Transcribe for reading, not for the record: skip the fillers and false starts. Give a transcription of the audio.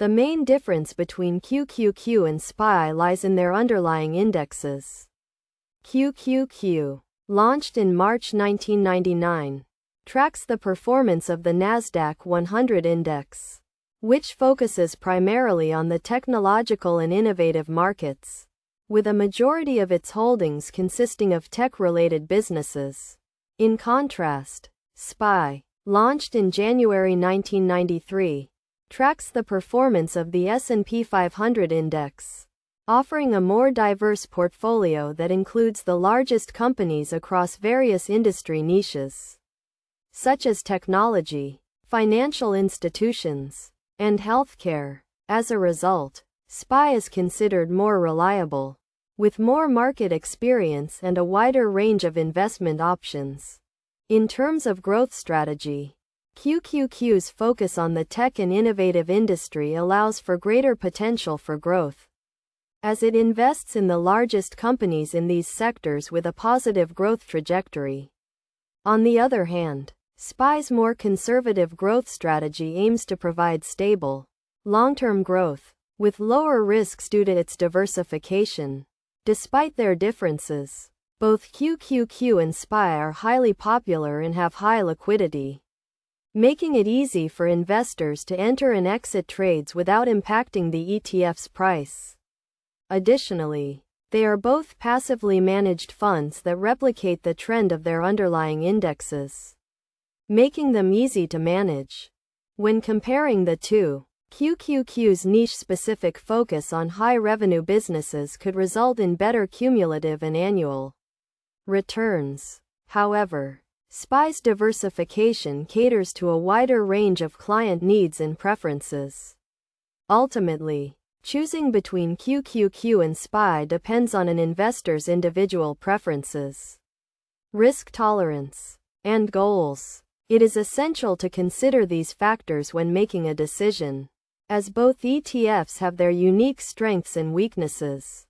The main difference between QQQ and SPY lies in their underlying indexes. QQQ, launched in March 1999, tracks the performance of the Nasdaq 100 index, which focuses primarily on the technological and innovative markets, with a majority of its holdings consisting of tech-related businesses. In contrast, SPY, launched in January 1993, tracks the performance of the S&P 500 index, offering a more diverse portfolio that includes the largest companies across various industry niches, such as technology, financial institutions, and healthcare. As a result, SPY is considered more reliable, with more market experience and a wider range of investment options. In terms of growth strategy, QQQ's focus on the tech and innovative industry allows for greater potential for growth, as it invests in the largest companies in these sectors with a positive growth trajectory. On the other hand, SPY's more conservative growth strategy aims to provide stable, long-term growth, with lower risks due to its diversification. Despite their differences, both QQQ and SPY are highly popular and have high liquidity, making it easy for investors to enter and exit trades without impacting the ETF's price. Additionally, they are both passively managed funds that replicate the trend of their underlying indexes, making them easy to manage. When comparing the two, QQQ's niche-specific focus on high-revenue businesses could result in better cumulative and annual returns. However, SPY's diversification caters to a wider range of client needs and preferences. Ultimately, choosing between QQQ and SPY depends on an investor's individual preferences, risk tolerance, and goals. It is essential to consider these factors when making a decision, as both ETFs have their unique strengths and weaknesses.